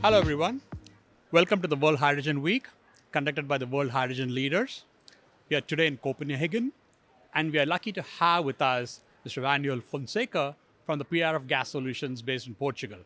Hello, everyone. Welcome to the World Hydrogen Week, conducted by the World Hydrogen Leaders. We are today in Copenhagen, and we are lucky to have with us Mr. Manuel Fonseca from the PRF Gas Solutions based in Portugal.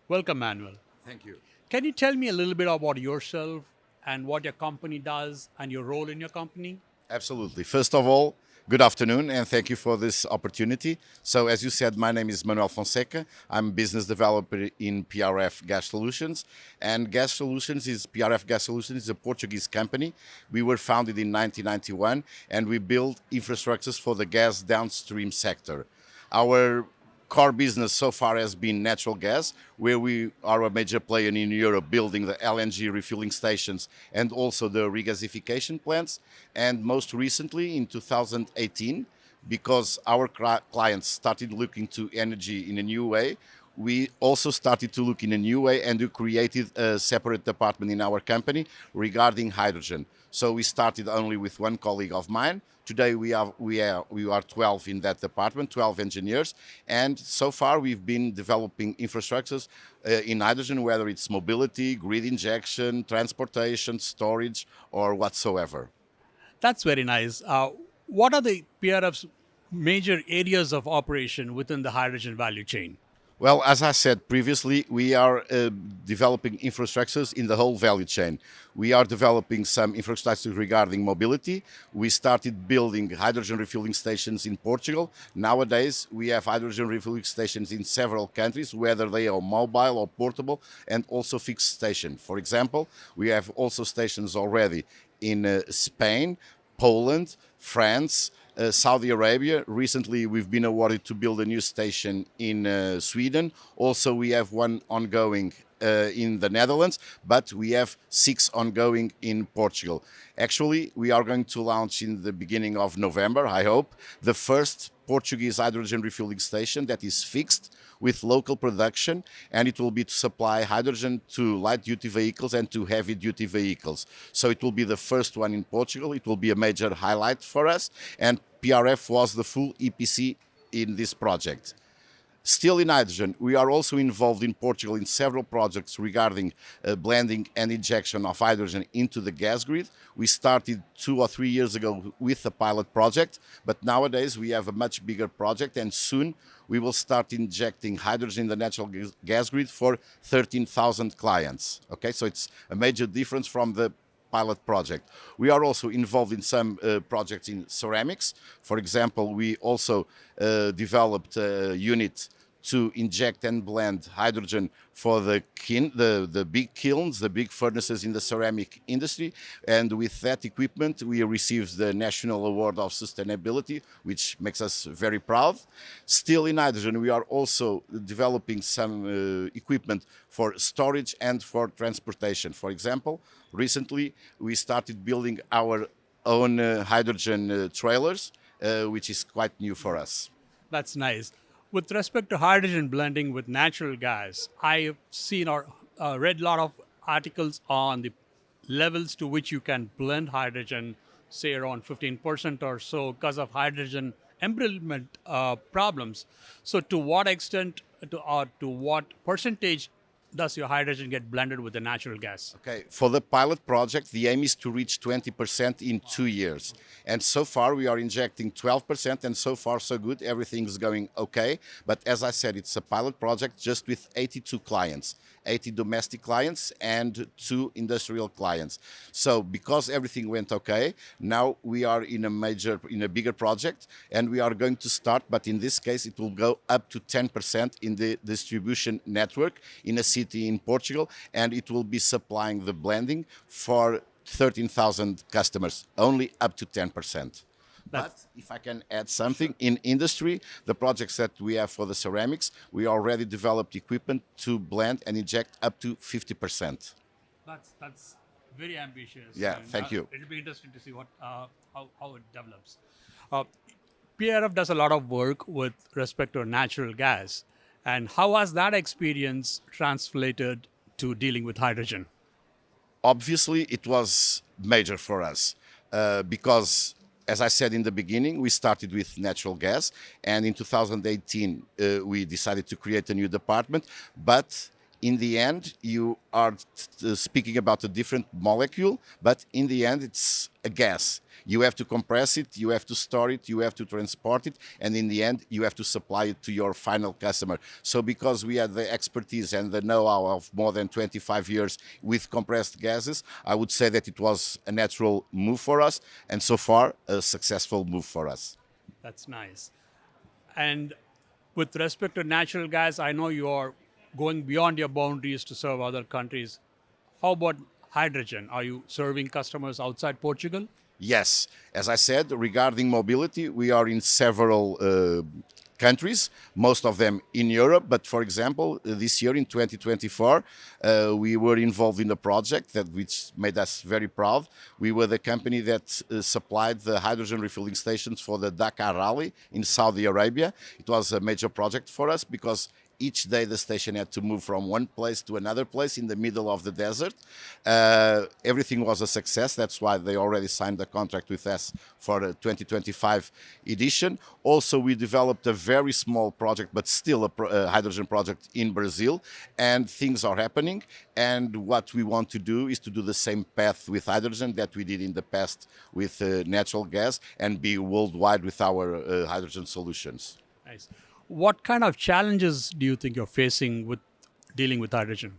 Welcome, Manuel. Thank you. Can you tell me a little bit about yourself and what your company does and your role in your company? Absolutely. First of all, good afternoon and thank you for this opportunity. So, as you said, my name is Manuel Fonseca. I'm a business developer in PRF Gas Solutions. And PRF Gas Solutions is a Portuguese company. We were founded in 1991 and we build infrastructures for the gas downstream sector. Our core business so far has been natural gas, where we are a major player in Europe, building the LNG refueling stations and also the regasification plants. And most recently, in 2018, because our clients started looking to energy in a new way, we also started to look in a new way and we created a separate department in our company regarding hydrogen. So we started only with one colleague of mine. Today we are 12 in that department, 12 engineers, and so far we've been developing infrastructures in hydrogen, whether it's mobility, grid injection, transportation, storage, or whatsoever. That's very nice. What are the PRF's major areas of operation within the hydrogen value chain? Well, as I said previously, we are developing infrastructures in the whole value chain. We are developing some infrastructure regarding mobility. We started building hydrogen refueling stations in Portugal. Nowadays, we have hydrogen refueling stations in several countries, whether they are mobile or portable, and also fixed station. For example, we have also stations already in Spain, Poland, France, Saudi Arabia. Recently, we've been awarded to build a new station in Sweden. Also, we have one ongoing in the Netherlands, but we have 6 ongoing in Portugal. Actually, we are going to launch in the beginning of November, I hope, the first Portuguese hydrogen refueling station that is fixed with local production, and it will be to supply hydrogen to light-duty vehicles and to heavy-duty vehicles. So it will be the first one in Portugal. It will be a major highlight for us, and PRF was the full EPC in this project. Still in hydrogen, we are also involved in Portugal in several projects regarding blending and injection of hydrogen into the gas grid. We started 2 or 3 years ago with a pilot project, but nowadays we have a much bigger project, and soon we will start injecting hydrogen in the natural gas grid for 13,000 clients. Okay, so it's a major difference from the pilot project. We are also involved in some projects in ceramics. For example, we also developed a unit to inject and blend hydrogen for the big kilns, the big furnaces in the ceramic industry. And with that equipment, we received the National Award of Sustainability, which makes us very proud. Still in hydrogen, we are also developing some equipment for storage and for transportation. For example, recently we started building our own hydrogen trailers, which is quite new for us. That's nice. With respect to hydrogen blending with natural gas, I've seen or read a lot of articles on the levels to which you can blend hydrogen, say around 15% or so, because of hydrogen embrittlement problems. So, to what extent, to what percentage does your hydrogen get blended with the natural gas? Okay, for the pilot project, the aim is to reach 20% in 2 years. And so far, we are injecting 12%, and so far, so good. Everything's going okay. But as I said, it's a pilot project just with 82 clients, 80 domestic clients and 2 industrial clients. So because everything went okay, now we are in a bigger project, and we are going to start, but in this case, it will go up to 10% in the distribution network in a city in Portugal, and it will be supplying the blending for 13,000 customers, only up to 10%. But if I can add something, in industry, the projects that we have for the ceramics, we already developed equipment to blend and inject up to 50%. That's very ambitious. Yeah, And, thank you. it'll be interesting to see what how it develops. Uh, PRF does a lot of work with respect to natural gas, and how has that experience translated to dealing with hydrogen? Obviously, it was major for us because, as I said in the beginning, we started with natural gas, and in 2018 we decided to create a new department. But in the end, you are speaking about a different molecule, but in the end, it's a gas. You have to compress it, you have to store it, you have to transport it, and in the end, you have to supply it to your final customer. So because we had the expertise and the know-how of more than 25 years with compressed gases, I would say that it was a natural move for us, and so far, a successful move for us. That's nice. And with respect to natural gas, I know you are going beyond your boundaries to serve other countries. How about hydrogen? Are you serving customers outside Portugal? Yes, as I said, regarding mobility, we are in several countries, most of them in Europe. But for example, this year in 2024, we were involved in a project which made us very proud. We were the company that supplied the hydrogen refilling stations for the Dakar Rally in Saudi Arabia. It was a major project for us because each day the station had to move from one place to another place in the middle of the desert. Everything was a success. That's why they already signed a contract with us for the 2025 edition. Also, we developed a very small project, but still a hydrogen project in Brazil, and things are happening. And what we want to do is to do the same path with hydrogen that we did in the past with natural gas and be worldwide with our hydrogen solutions. Nice. What kind of challenges do you think you're facing with dealing with hydrogen?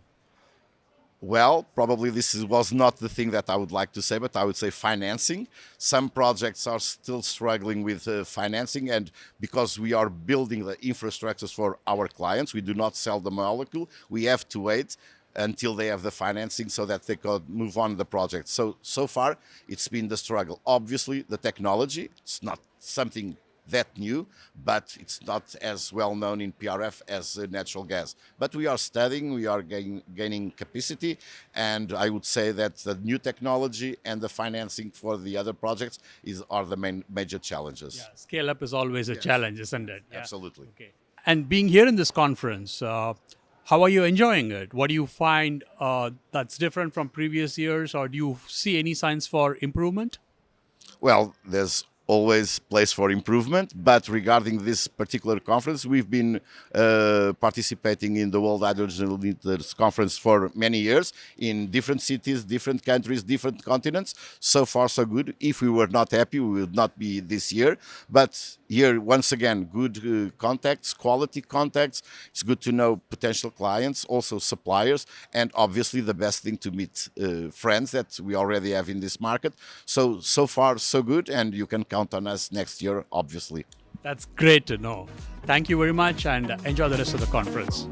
Well, probably was not the thing that I would like to say, but I would say financing. Some projects are still struggling with financing, and because we are building the infrastructures for our clients, we do not sell the molecule. We have to wait until they have the financing so that they could move on the project. So far, it's been the struggle. Obviously, the technology, it's not something that new, but it's not as well known in PRF as natural gas. But we are studying, we are gaining capacity, and I would say that the new technology and the financing for the other projects are the major challenges. Yeah, scale up is always a challenge, isn't it? Yeah. Absolutely. Okay. And being here in this conference, how are you enjoying it? What do you find that's different from previous years, or do you see any signs for improvement? Well, there's always place for improvement, but regarding this particular conference, we've been participating in the World Hydrogen Leaders Conference for many years in different cities, different countries, different continents. So far, so good. If we were not happy, we would not be this year. But here, once again, good contacts, quality contacts. It's good to know potential clients, also suppliers, and obviously the best thing to meet friends that we already have in this market. So far, so good, and you can count on us next year, obviously. That's great to know. Thank you very much and enjoy the rest of the conference.